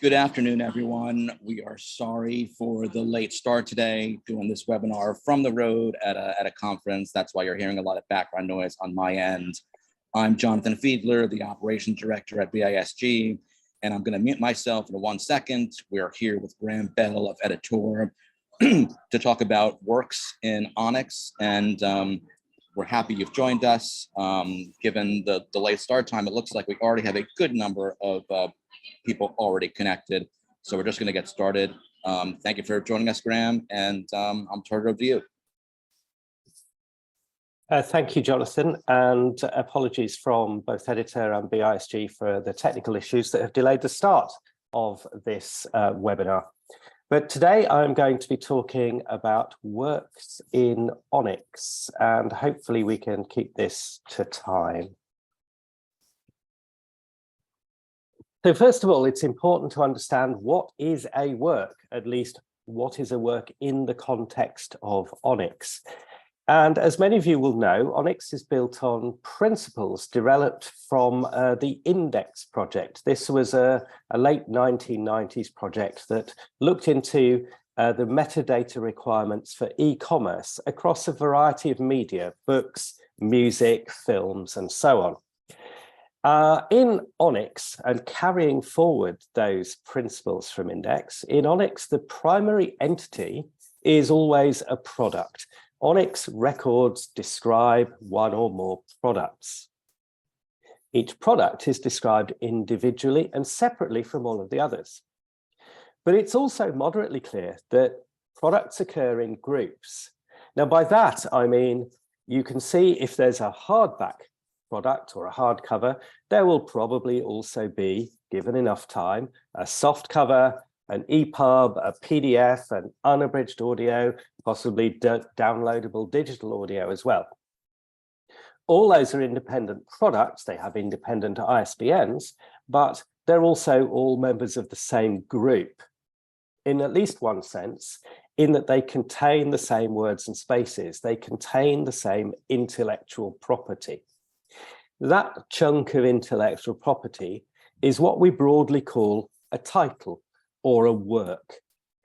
Good afternoon, everyone. We are sorry for the late start today, doing this webinar from the road at a conference. That's why you're hearing a lot of background noise on my end. I'm Jonathan Fiedler, the Operations Director at BISG, and I'm going to mute myself in 1 second. We are here with Graham Bell of EDItEUR to talk about works in ONIX, and we're happy you've joined us. Given the late start time, it looks like we already have a good number of people already connected. So we're just going to get started. Thank you for joining us, Graham, and I'm turning it over to you. Thank you, Jonathan, and apologies from both EDItEUR and BISG for the technical issues that have delayed the start of this webinar. But today I'm going to be talking about works in ONIX, and hopefully we can keep this to time. So first of all, it's important to understand what is a work, at least what is a work in the context of ONIX. And as many of you will know, ONIX is built on principles developed from the INDEX project. This was a late 1990s project that looked into the metadata requirements for e-commerce across a variety of media, books, music, films, and so on. In ONIX, and carrying forward those principles from INDEX, in ONIX, the primary entity is always a product. ONIX records describe one or more products. Each product is described individually and separately from all of the others. But it's also moderately clear that products occur in groups. Now, by that, I mean, you can see if there's a hardback product or a hardcover, there will probably also be, given enough time, a soft cover, an EPUB, a PDF, an unabridged audio, possibly downloadable digital audio as well. All those are independent products. They have independent ISBNs, but they're also all members of the same group in at least one sense, in that they contain the same words and spaces. They contain the same intellectual property. That chunk of intellectual property is what we broadly call a title or a work.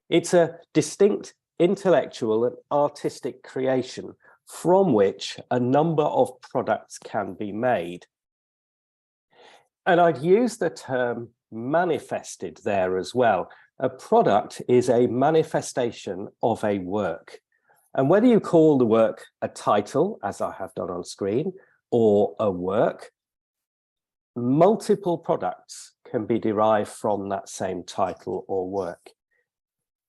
It's a distinct intellectual and artistic creation from which a number of products can be made. And I'd use the term manifested there as well. A product is a manifestation of a work. And whether you call the work a title, as I have done on screen, or a work, multiple products can be derived from that same title or work.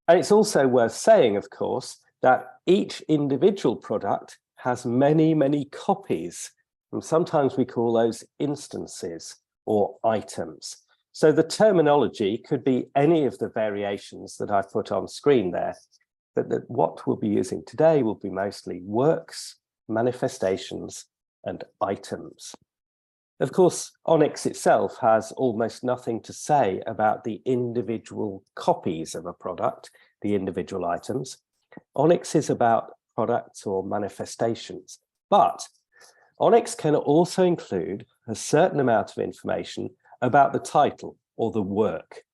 And it's also worth saying, of course, that each individual product has many, many copies. And sometimes we call those instances or items. So the terminology could be any of the variations that I've put on screen there, but what we'll be using today will be mostly works, manifestations, and items. Of course, ONIX itself has almost nothing to say about the individual copies of a product, the individual items. ONIX is about products or manifestations, but ONIX can also include a certain amount of information about the title or the work,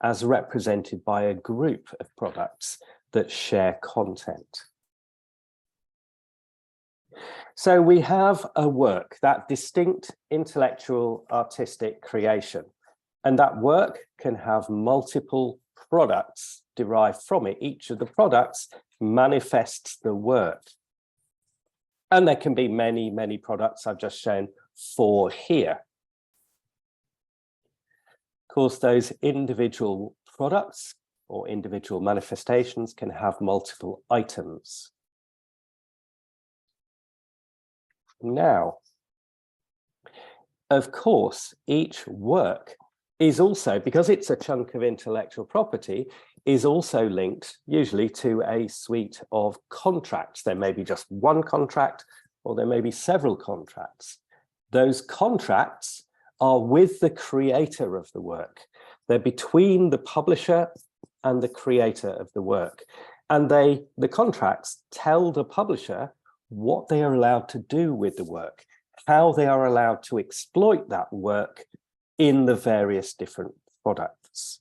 as represented by a group of products that share content. So we have a work, that distinct intellectual artistic creation, and that work can have multiple products derived from it. Each of the products manifests the work. And there can be many, many products. I've just shown 4 here. Of course, those individual products or individual manifestations can have multiple items. Now, of course, each work is also, because it's a chunk of intellectual property, is also linked usually to a suite of contracts. There may be just one contract, or there may be several contracts. Those contracts are with the creator of the work. They're between the publisher and the creator of the work. And the contracts tell the publisher what they are allowed to do with the work, how they are allowed to exploit that work in the various different products.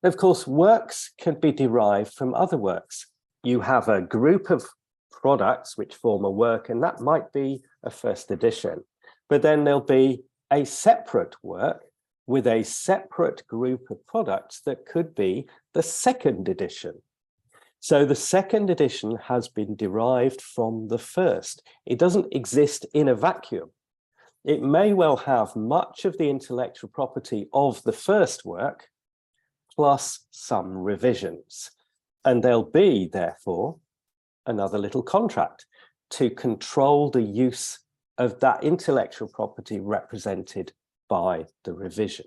Of course, works can be derived from other works. You have a group of products which form a work, and that might be a first edition. But then there'll be a separate work with a separate group of products that could be the second edition. So the second edition has been derived from the first. It doesn't exist in a vacuum. It may well have much of the intellectual property of the first work, plus some revisions. And there'll be, therefore, another little contract to control the use of that intellectual property represented by the revision.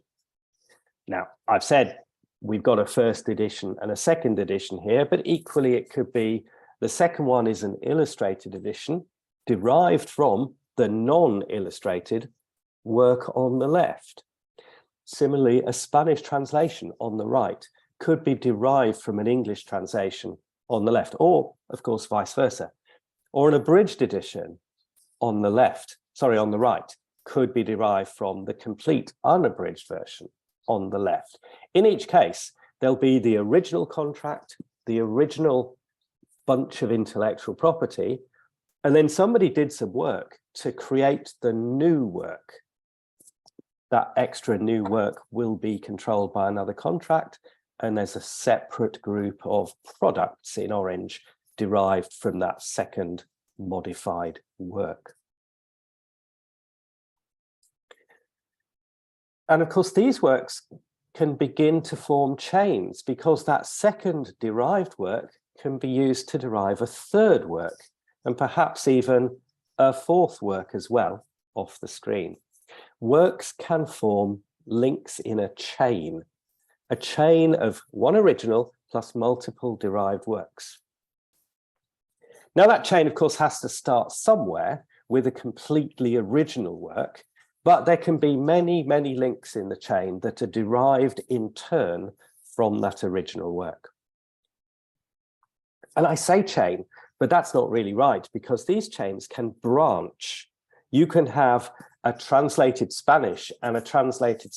Now, I've said we've got a first edition and a second edition here, but equally it could be the second one is an illustrated edition derived from the non-illustrated work on the left. Similarly, a Spanish translation on the right could be derived from an English translation on the left, or of course, vice versa. Or an abridged edition on the left, sorry, on the right, could be derived from the complete unabridged version on the left. In each case, there'll be the original contract, the original bunch of intellectual property, and then somebody did some work to create the new work. That extra new work will be controlled by another contract, and there's a separate group of products in orange derived from that second modified work. And of course, these works can begin to form chains because that second derived work can be used to derive a third work and perhaps even a fourth work as well off the screen. Works can form links in a chain of one original plus multiple derived works. Now that chain, of course, has to start somewhere with a completely original work, but there can be many, many links in the chain that are derived in turn from that original work. And I say chain, but that's not really right because these chains can branch. You can have a translated Spanish and a translated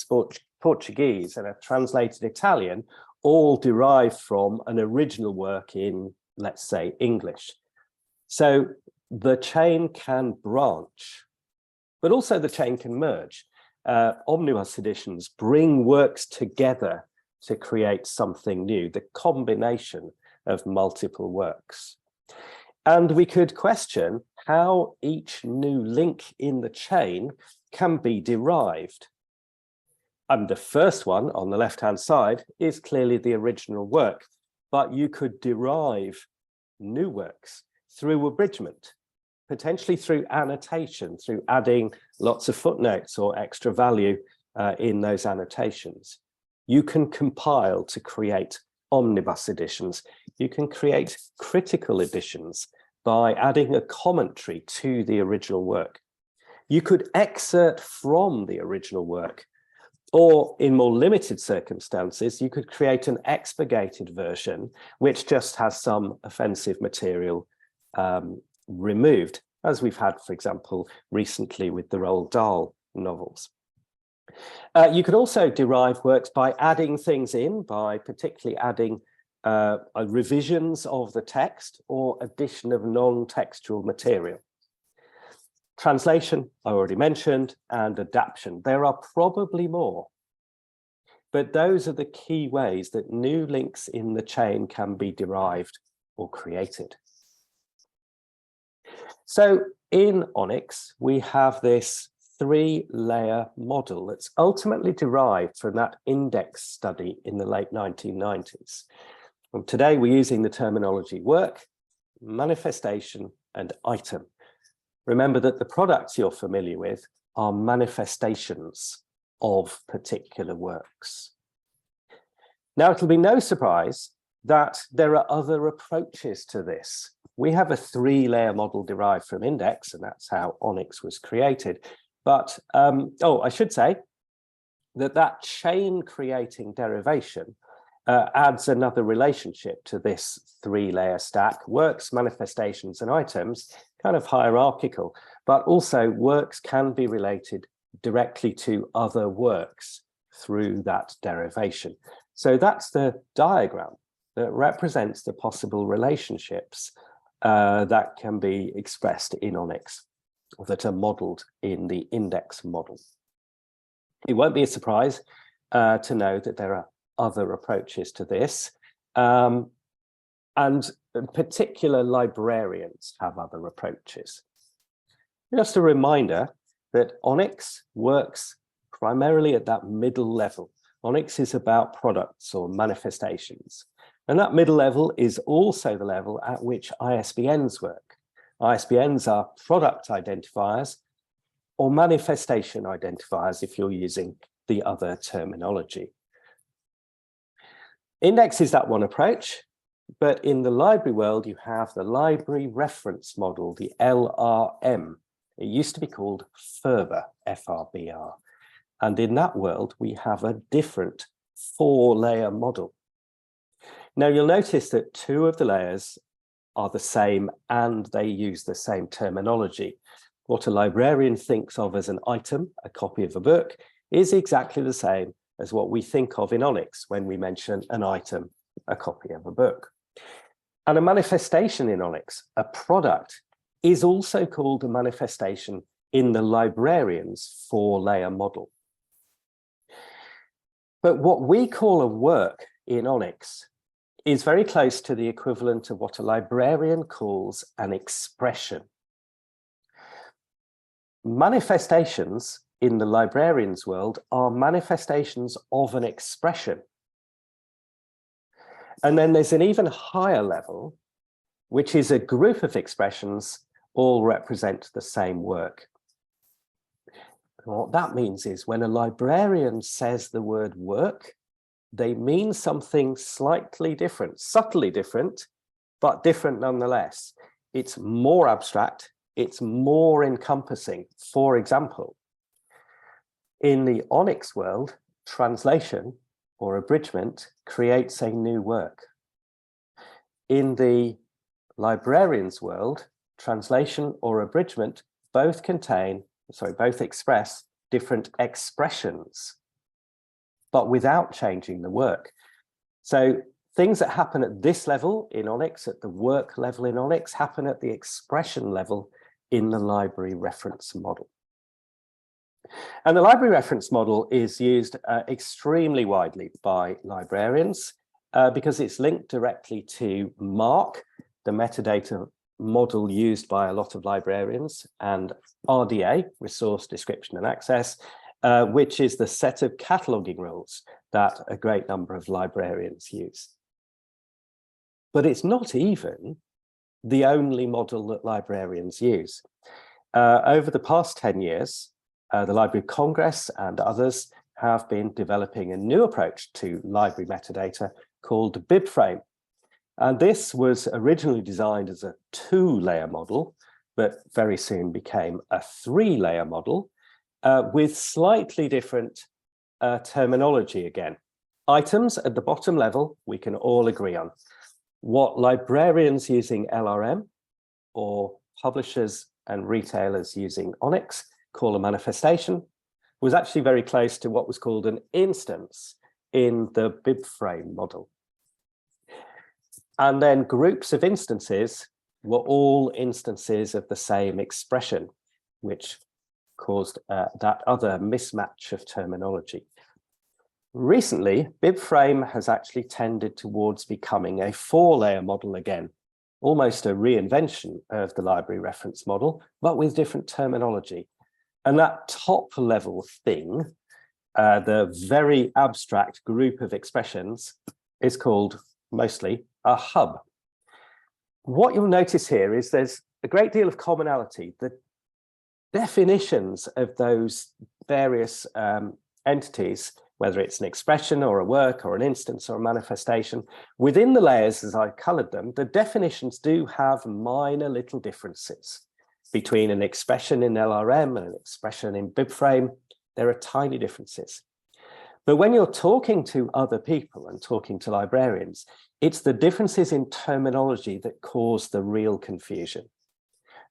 Portuguese and a translated Italian all derived from an original work in, let's say, English. So the chain can branch, but also the chain can merge. Omnibus editions bring works together to create something new, the combination of multiple works. And we could question how each new link in the chain can be derived. And the first one on the left-hand side is clearly the original work, but you could derive new works through abridgment, potentially through annotation, through adding lots of footnotes or extra value in those annotations. You can compile to create omnibus editions. You can create critical editions by adding a commentary to the original work. You could excerpt from the original work, or in more limited circumstances, you could create an expurgated version, which just has some offensive material removed, as we've had, for example, recently with the Roald Dahl novels. You could also derive works by adding things in, by particularly adding revisions of the text or addition of non-textual material. Translation, I already mentioned, and adaptation. There are probably more, but those are the key ways that new links in the chain can be derived or created. So in ONIX, we have this three-layer model that's ultimately derived from that index study in the late 1990s. And today we're using the terminology work, manifestation, and item. Remember that the products you're familiar with are manifestations of particular works. Now, it'll be no surprise that there are other approaches to this. We have a three-layer model derived from index, and that's how ONIX was created. But, I should say that chain creating derivation adds another relationship to this three-layer stack. Works, manifestations, and items, kind of hierarchical, but also works can be related directly to other works through that derivation. So that's the diagram that represents the possible relationships that can be expressed in ONIX, or that are modeled in the index model. It won't be a surprise to know that there are other approaches to this, and particular librarians have other approaches. Just a reminder that ONIX works primarily at that middle level. ONIX is about products or manifestations. And that middle level is also the level at which ISBNs work. ISBNs are product identifiers or manifestation identifiers if you're using the other terminology. Index is that one approach, but in the library world, you have the library reference model, the LRM. It used to be called FRBR, F-R-B-R. And in that world, we have a different 4-layer model. Now, you'll notice that 2 of the layers are the same and they use the same terminology. What a librarian thinks of as an item, a copy of a book, is exactly the same as what we think of in ONIX when we mention an item, a copy of a book. And a manifestation in ONIX, a product, is also called a manifestation in the librarian's 4-layer model. But what we call a work in ONIX is very close to the equivalent of what a librarian calls an expression. Manifestations in the librarian's world are manifestations of an expression. And then there's an even higher level, which is a group of expressions all represent the same work. And what that means is when a librarian says the word work, they mean something slightly different, subtly different, but different nonetheless. It's more abstract, it's more encompassing. For example, in the ONIX world, translation or abridgment creates a new work. In the librarian's world, translation or abridgment both express different expressions, but without changing the work. So things that happen at this level in ONIX, at the work level in ONIX, happen at the expression level in the library reference model. And the library reference model is used extremely widely by librarians because it's linked directly to MARC, the metadata model used by a lot of librarians, and RDA, Resource Description and Access, which is the set of cataloging rules that a great number of librarians use. But it's not even the only model that librarians use. Over the past 10 years, the Library of Congress and others have been developing a new approach to library metadata called BibFrame. And this was originally designed as a 2-layer model, but very soon became a 3-layer model with slightly different terminology again. Items at the bottom level, we can all agree on. What librarians using LRM or publishers and retailers using ONIX call a manifestation was actually very close to what was called an instance in the BibFrame model. And then groups of instances were all instances of the same expression, which caused that other mismatch of terminology. Recently, BibFrame has actually tended towards becoming a 4-layer model again, almost a reinvention of the library reference model, but with different terminology. And that top level thing, the very abstract group of expressions, is called mostly a hub. What you'll notice here is there's a great deal of commonality. The definitions of those various entities, whether it's an expression or a work or an instance or a manifestation, within the layers as I colored them, the definitions do have minor little differences between an expression in LRM and an expression in BibFrame. There are tiny differences. But when you're talking to other people and talking to librarians, it's the differences in terminology that cause the real confusion.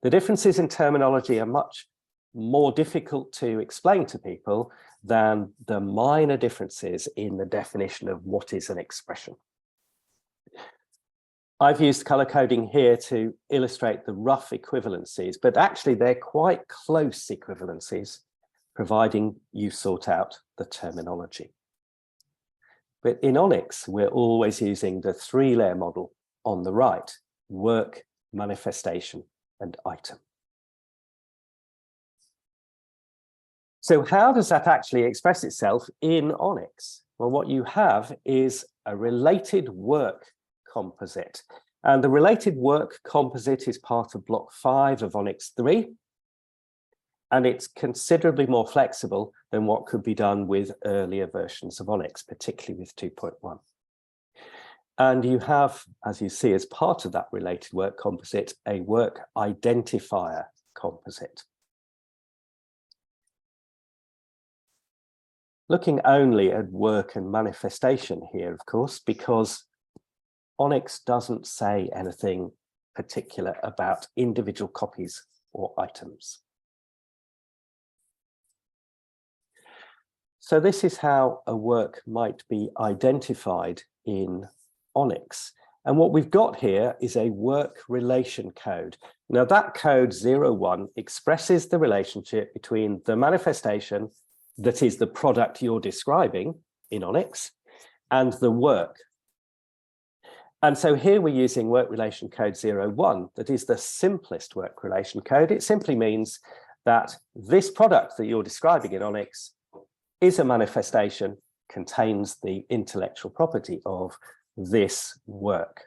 The differences in terminology are much more difficult to explain to people than the minor differences in the definition of what is an expression. I've used color coding here to illustrate the rough equivalencies, but actually they're quite close equivalencies, providing you sort out the terminology. But in ONIX, we're always using the three-layer model on the right: work, manifestation, and item. So how does that actually express itself in ONIX? Well, what you have is a related work composite. And the related work composite is part of block 5 of ONIX 3. And it's considerably more flexible than what could be done with earlier versions of ONIX, particularly with 2.1. And you have, as you see, as part of that related work composite, a work identifier composite. Looking only at work and manifestation here, of course, because ONIX doesn't say anything particular about individual copies or items. So this is how a work might be identified in ONIX. And what we've got here is a work relation code. Now that code 01 expresses the relationship between the manifestation, that is the product you're describing in ONIX, and the work. And so here we're using work relation code 01, that is the simplest work relation code. It simply means that this product that you're describing in ONIX is a manifestation, contains the intellectual property of this work.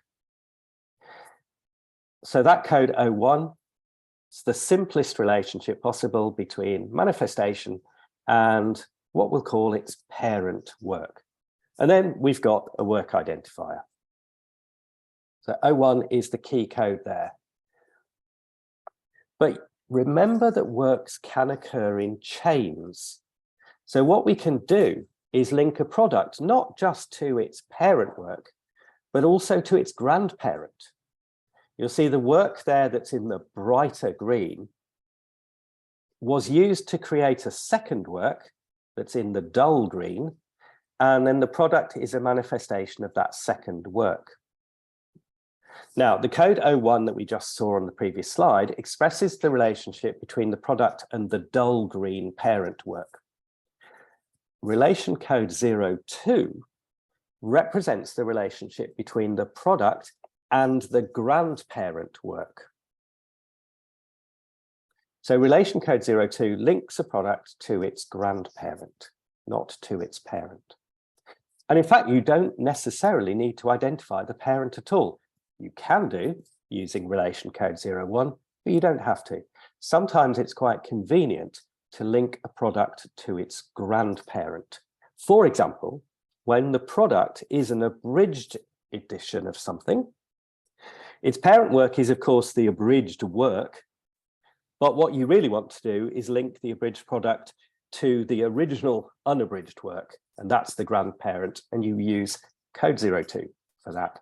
So that code 01 is the simplest relationship possible between manifestation and what we'll call its parent work. And then we've got a work identifier. So 01 is the key code there. But remember that works can occur in chains. So what we can do is link a product not just to its parent work, but also to its grandparent. You'll see the work there that's in the brighter green was used to create a second work that's in the dull green, and then the product is a manifestation of that second work. Now, the code 01 that we just saw on the previous slide expresses the relationship between the product and the dull green parent work. Relation code 02 represents the relationship between the product and the grandparent work. So relation code 02 links a product to its grandparent, not to its parent. And in fact, you don't necessarily need to identify the parent at all. You can do using relation code 01, but you don't have to. Sometimes it's quite convenient to link a product to its grandparent. For example, when the product is an abridged edition of something, its parent work is, of course, the abridged work. But what you really want to do is link the abridged product to the original unabridged work, and that's the grandparent, and you use code 02 for that.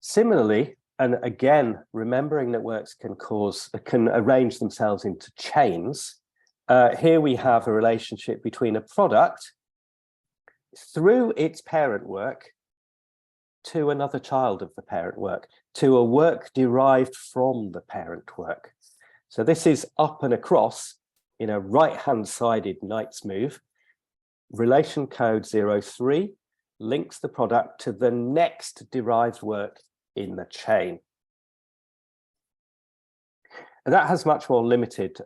Similarly, and again, remembering that works can arrange themselves into chains, here we have a relationship between a product through its parent work to another child of the parent work, to a work derived from the parent work. So this is up and across in a right-hand sided knight's move. Relation code 03 links the product to the next derived work in the chain. And that has much more limited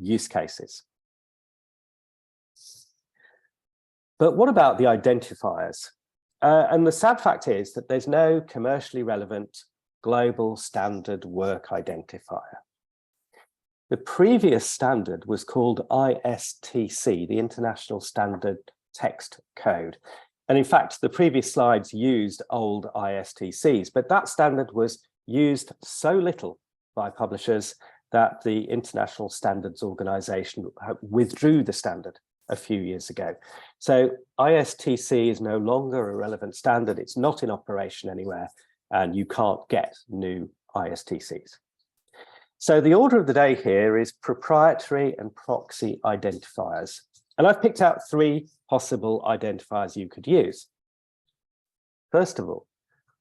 use cases. But what about the identifiers? And the sad fact is that there's no commercially relevant global standard work identifier. The previous standard was called ISTC, the International Standard Text Code. And in fact, the previous slides used old ISTCs, but that standard was used so little by publishers that the International Standards Organization withdrew the standard a few years ago. So ISTC is no longer a relevant standard. It's not in operation anywhere, and you can't get new ISTCs. So the order of the day here is proprietary and proxy identifiers. And I've picked out 3 possible identifiers you could use. First of all,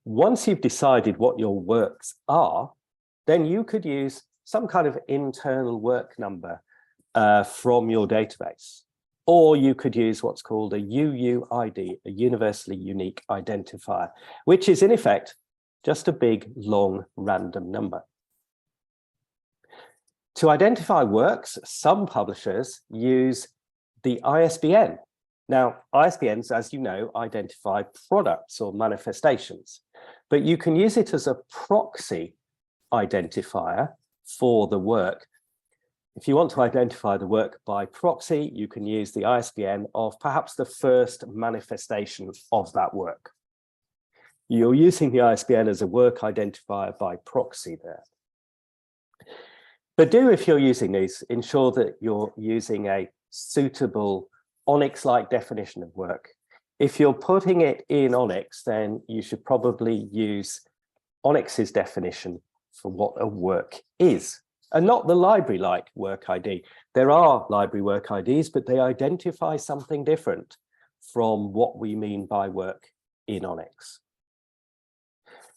once you've decided what your works are, then you could use some kind of internal work number from your database. Or you could use what's called a UUID, a universally unique identifier, which is in effect just a big, long, random number. To identify works, some publishers use the ISBN. Now, ISBNs, as you know, identify products or manifestations, but you can use it as a proxy identifier for the work. If you want to identify the work by proxy, you can use the ISBN of perhaps the first manifestation of that work. You're using the ISBN as a work identifier by proxy there. But if you're using these, ensure that you're using a suitable ONIX-like definition of work. If you're putting it in ONIX, then you should probably use ONIX's definition for what a work is, and not the library-like work ID. There are library work IDs, but they identify something different from what we mean by work in ONIX.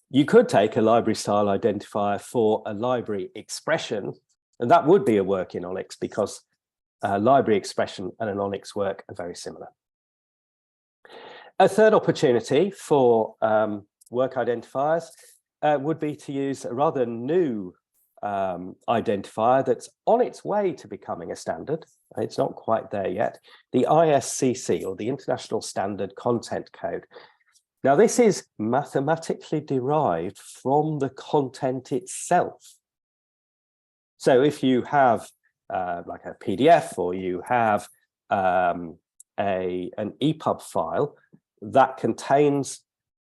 You could take a library-style identifier for a library expression, and that would be a work in ONIX because a library expression and an ONIX work are very similar. A third opportunity for work identifiers would be to use a rather new identifier that's on its way to becoming a standard. It's not quite there yet. The ISCC, or the International Standard Content Code. Now, this is mathematically derived from the content itself. So if you have like a PDF, or you have an EPUB file that contains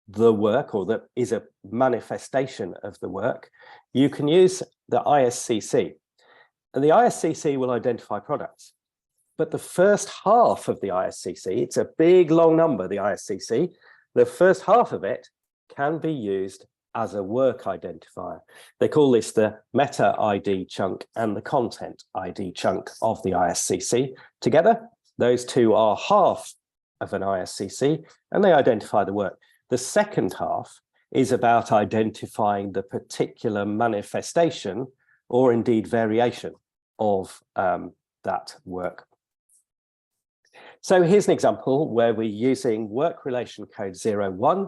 the work, or that is a manifestation of the work, you can use the ISCC. And the ISCC will identify products. But the first half of the ISCC, it's a big, long number, the ISCC, the first half of it can be used as a work identifier. They call this the meta ID chunk and the content ID chunk of the ISCC. Together, those two are half of an ISCC, and they identify the work. The second half is about identifying the particular manifestation, or indeed variation, of that work. So here's an example where we're using work relation code 01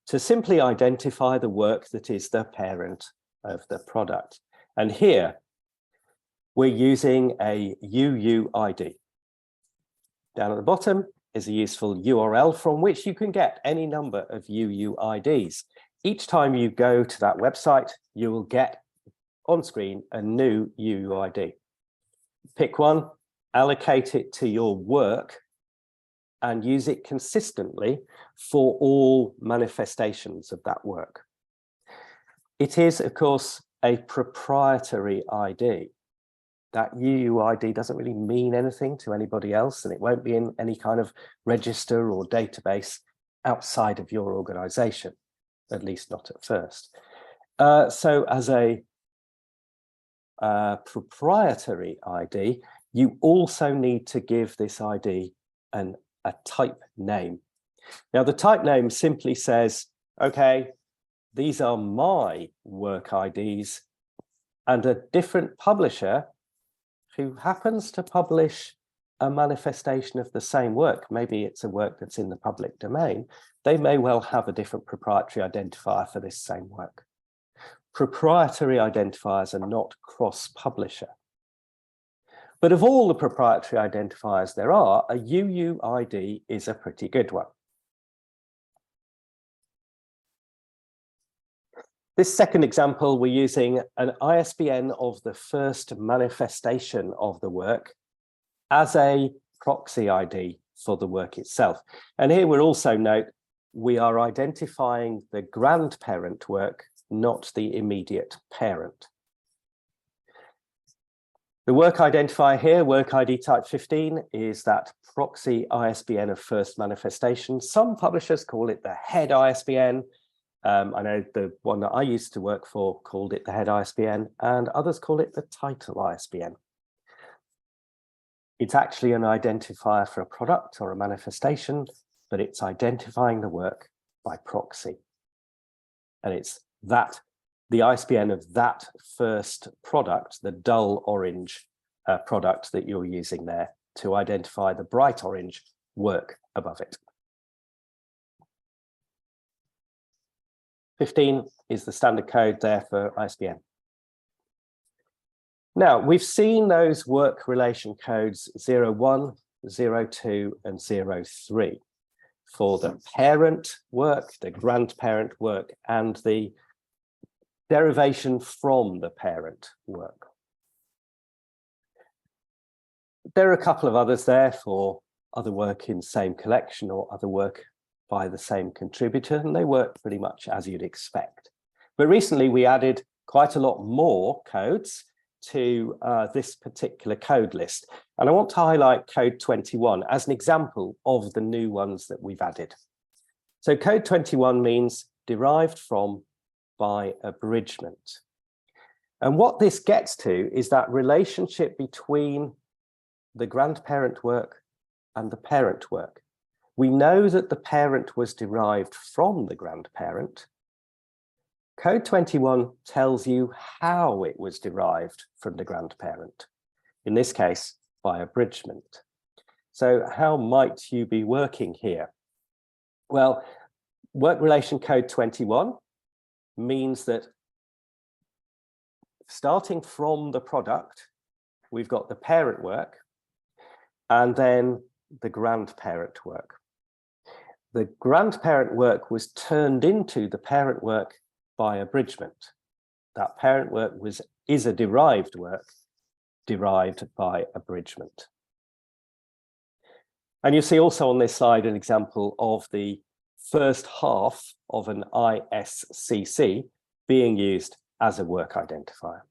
to simply identify the work that is the parent of the product. And here we're using a UUID. Down at the bottom is a useful URL from which you can get any number of UUIDs. Each time you go to that website, you will get on screen a new UUID. Pick one, allocate it to your work, and use it consistently for all manifestations of that work. It is, of course, a proprietary ID. That UUID doesn't really mean anything to anybody else, and it won't be in any kind of register or database outside of your organization, at least not at first. So as a proprietary ID, you also need to give this ID a type name. Now, the type name simply says, okay, these are my work IDs, and a different publisher who happens to publish a manifestation of the same work, maybe it's a work that's in the public domain, they may well have a different proprietary identifier for this same work. Proprietary identifiers are not cross-publisher. But of all the proprietary identifiers there are, a UUID is a pretty good one. This second example, we're using an ISBN of the first manifestation of the work as a proxy ID for the work itself. And here we'll also note we are identifying the grandparent work, not the immediate parent. The work identifier here, work ID type 15, is that proxy ISBN of first manifestation. Some publishers call it the head ISBN. I know the one that I used to work for called it the head ISBN, and others call it the title ISBN. It's actually an identifier for a product or a manifestation, but it's identifying the work by proxy. And it's that, the ISBN of that first product, the dull orange product that you're using there, to identify the bright orange work above it. 15 is the standard code there for ISBN. Now, we've seen those work relation codes 01, 02, and 03 for the parent work, the grandparent work, and the derivation from the parent work. There are a couple of others there for other work in same collection or other work by the same contributor, and they work pretty much as you'd expect. But recently we added quite a lot more codes to this particular code list. And I want to highlight code 21 as an example of the new ones that we've added. So code 21 means derived from by abridgment. And what this gets to is that relationship between the grandparent work and the parent work. We know that the parent was derived from the grandparent. Code 21 tells you how it was derived from the grandparent, in this case, by abridgment. So how might you be working here? Well, work relation code 21 means that starting from the product, we've got the parent work and then the grandparent work. The grandparent work was turned into the parent work by abridgment. That parent work is a derived work, derived by abridgment. And you see also on this slide an example of the first half of an ISCC being used as a work identifier.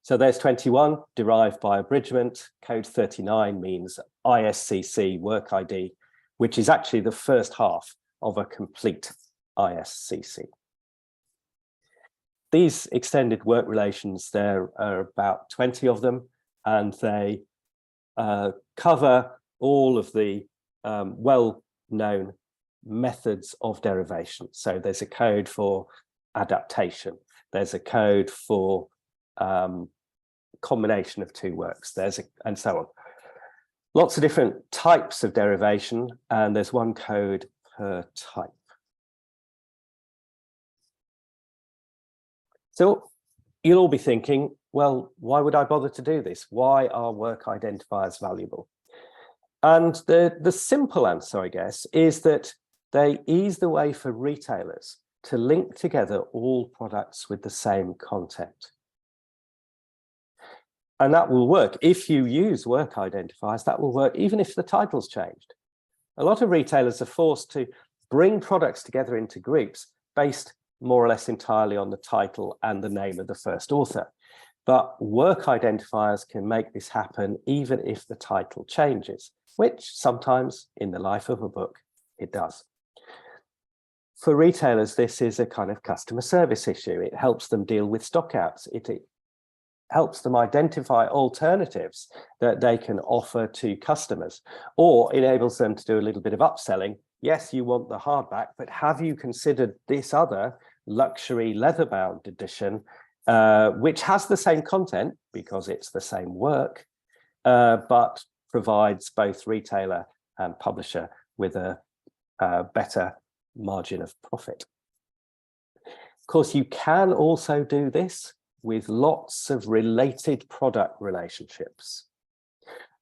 So there's 21, derived by abridgment. Code 39 means ISCC work ID, which is actually the first half of a complete ISCC. These extended work relations, there are about 20 of them, and they cover all of the well-known methods of derivation. So there's a code for adaptation. There's a code for combination of two works. And so on. Lots of different types of derivation, and there's one code per type. So you'll all be thinking, well, why would I bother to do this? Why are work identifiers valuable? And the simple answer, I guess, is that they ease the way for retailers to link together all products with the same content. And that will work. If you use work identifiers, that will work even if the title's changed. A lot of retailers are forced to bring products together into groups based more or less entirely on the title and the name of the first author. But work identifiers can make this happen even if the title changes, which sometimes in the life of a book, it does. For retailers, this is a kind of customer service issue. It helps them deal with stockouts. It helps them identify alternatives that they can offer to customers, or enables them to do a little bit of upselling. Yes, you want the hardback, but have you considered this other luxury leather-bound edition, which has the same content because it's the same work, but provides both retailer and publisher with a better margin of profit. Of course, you can also do this with lots of related product relationships.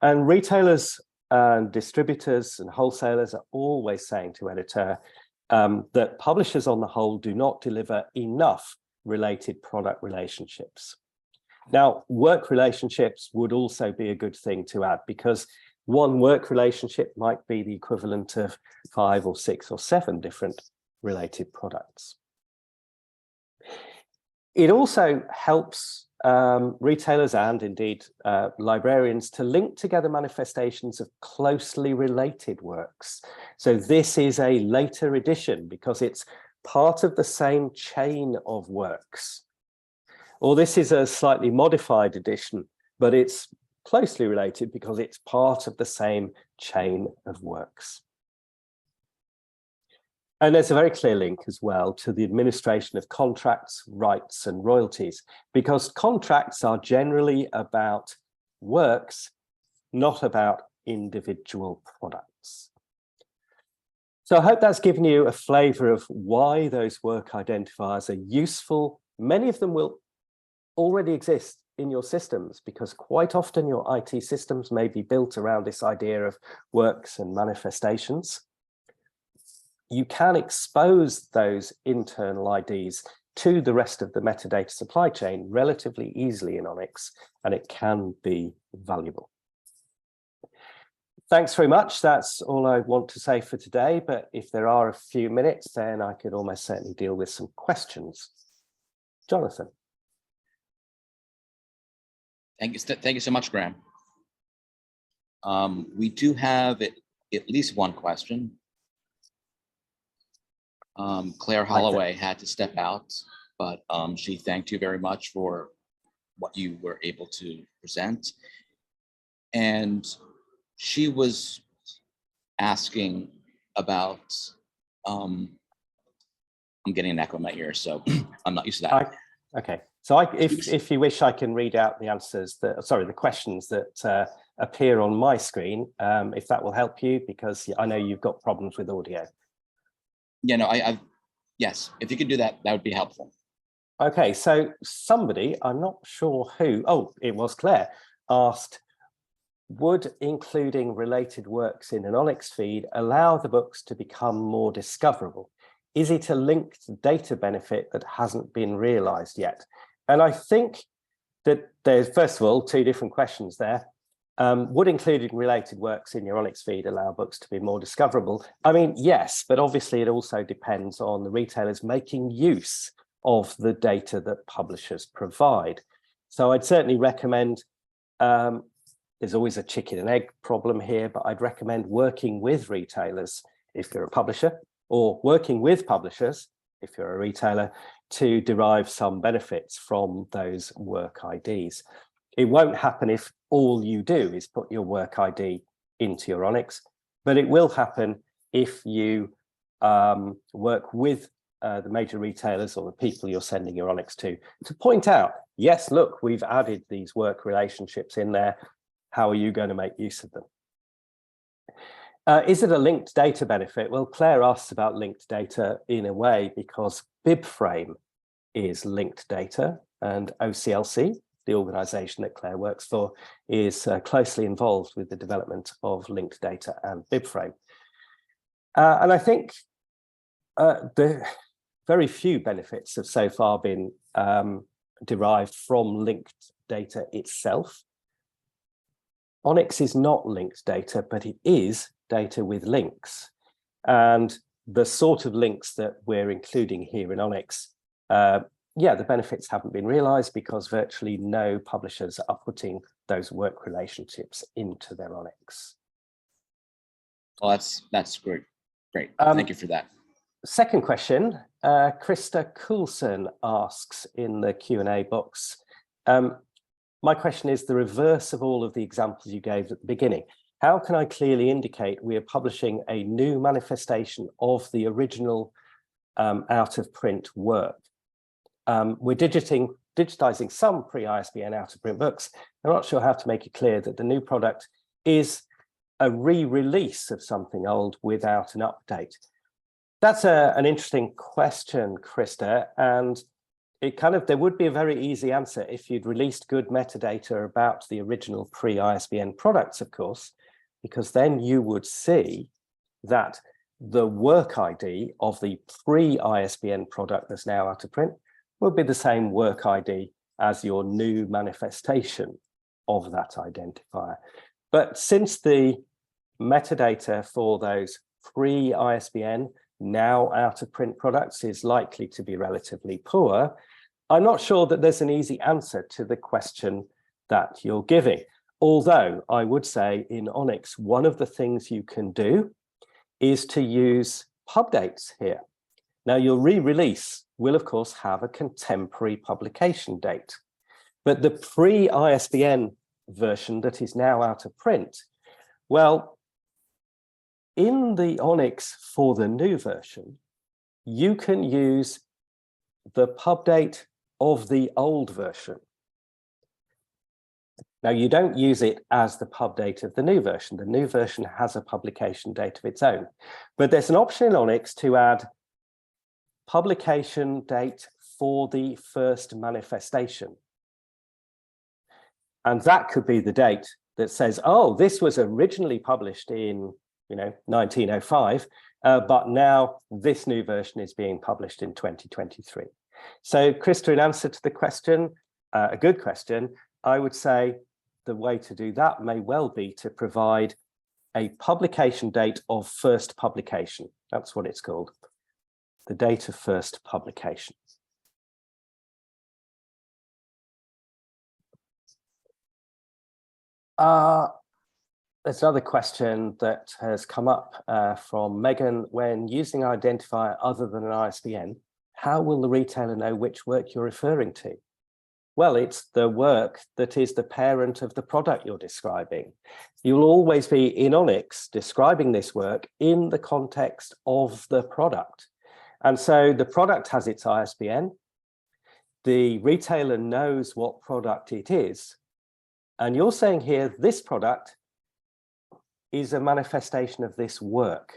And retailers and distributors and wholesalers are always saying to EDItEUR that publishers on the whole do not deliver enough related product relationships. Now, work relationships would also be a good thing to add, because one work relationship might be the equivalent of 5 or 6 or 7 different related products. It also helps retailers and indeed librarians to link together manifestations of closely related works. So this is a later edition because it's part of the same chain of works. Or this is a slightly modified edition, but it's closely related because it's part of the same chain of works. And there's a very clear link as well to the administration of contracts, rights, and royalties, because contracts are generally about works, not about individual products. So I hope that's given you a flavor of why those work identifiers are useful. Many of them will already exist in your systems, because quite often your IT systems may be built around this idea of works and manifestations. You can expose those internal IDs to the rest of the metadata supply chain relatively easily in ONIX, and it can be valuable. Thanks very much. That's all I want to say for today, but if there are a few minutes, then I could almost certainly deal with some questions. Jonathan. Thank you so much, Graham. We do have at least one question. Claire Holloway had to step out, but she thanked you very much for what you were able to present. And she was asking about, I'm getting an echo in my ear, so I'm not used to that. Okay, so if you wish, I can read out the answers the questions that appear on my screen, if that will help you, because I know you've got problems with audio. Yeah, no, yes, if you could do that, that would be helpful. Okay, so somebody, I'm not sure who, oh, it was Claire, asked, would including related works in an ONIX feed allow the books to become more discoverable? Is it a linked data benefit that hasn't been realized yet? And I think that there's, first of all, two different questions there. Would including related works in your ONIX feed allow books to be more discoverable? I mean, yes, but obviously it also depends on the retailers making use of the data that publishers provide. So I'd certainly recommend, there's always a chicken and egg problem here, but I'd recommend working with retailers if you're a publisher, or working with publishers if you're a retailer, to derive some benefits from those work IDs. It won't happen if all you do is put your work ID into your ONIX, but it will happen if you work with the major retailers or the people you're sending your ONIX to point out, yes, look, we've added these work relationships in there. How are you going to make use of them? Is it a linked data benefit? Well, Claire asks about linked data in a way because BibFrame is linked data, and OCLC, the organization that Claire works for, is closely involved with the development of linked data and BibFrame. And I think the very few benefits have so far been derived from linked data itself. ONIX is not linked data, but it is data with links. And the sort of links that we're including here in ONIX, yeah, the benefits haven't been realized because virtually no publishers are putting those work relationships into their ONIX. Well, that's great. Great. Thank you for that. Second question, Krista Coulson asks in the Q&A box. My question is the reverse of all of the examples you gave at the beginning. How can I clearly indicate we are publishing a new manifestation of the original out-of-print work? We're digitizing some pre-ISBN out-of-print books. I'm not sure how to make it clear that the new product is a re-release of something old without an update. That's an interesting question, Krista, and it there would be a very easy answer if you'd released good metadata about the original pre-ISBN products, of course, because then you would see that the work ID of the pre-ISBN product that's now out of print would be the same work ID as your new manifestation of that identifier. But since the metadata for those pre-ISBN now out of print products is likely to be relatively poor, I'm not sure that there's an easy answer to the question that you're giving. Although I would say in ONIX, one of the things you can do is to use pub dates here. Now, your re-release will, of course, have a contemporary publication date. But the pre-ISBN version that is now out of print, well, in the ONIX for the new version, you can use the pub date of the old version. Now, you don't use it as the pub date of the new version. The new version has a publication date of its own. But there's an option in ONIX to add publication date for the first manifestation. And that could be the date that says, oh, this was originally published in 1905, but now this new version is being published in 2023. So, Krista, in answer to the question, a good question, I would say the way to do that may well be to provide a publication date of first publication. That's what it's called, the date of first publication. There's another question that has come up from Megan. When using an identifier other than an ISBN, how will the retailer know which work you're referring to? Well, it's the work that is the parent of the product you're describing. You'll always be in ONIX describing this work in the context of the product. And so the product has its ISBN. The retailer knows what product it is. And you're saying here, this product is a manifestation of this work.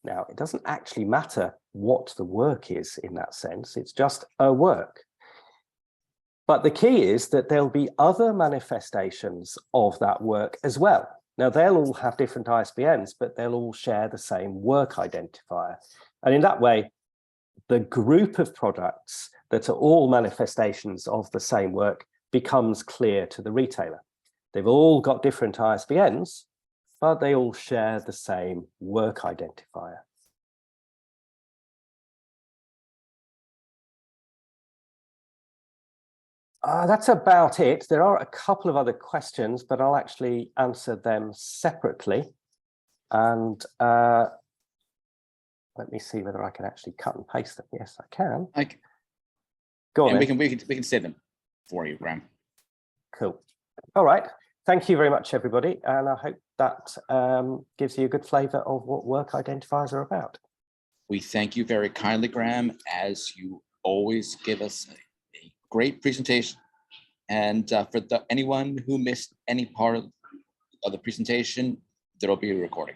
Now, it doesn't actually matter what the work is in that sense. It's just a work. But the key is that there'll be other manifestations of that work as well. Now, they'll all have different ISBNs, but they'll all share the same work identifier. And in that way, the group of products that are all manifestations of the same work becomes clear to the retailer. They've all got different ISBNs, but they all share the same work identifier. That's about it. There are a couple of other questions, but I'll actually answer them separately. And let me see whether I can actually cut and paste them. Yes, I can. Go on. And we can say them for you, Graham. Cool. All right. Thank you very much, everybody. And I hope that gives you a good flavor of what work identifiers are about. We thank you very kindly, Graham, as you always give us a great presentation. And for anyone who missed any part of the presentation, there'll be a recording.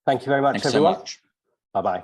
Thank you very much, Thanks everyone. so much. Bye-bye.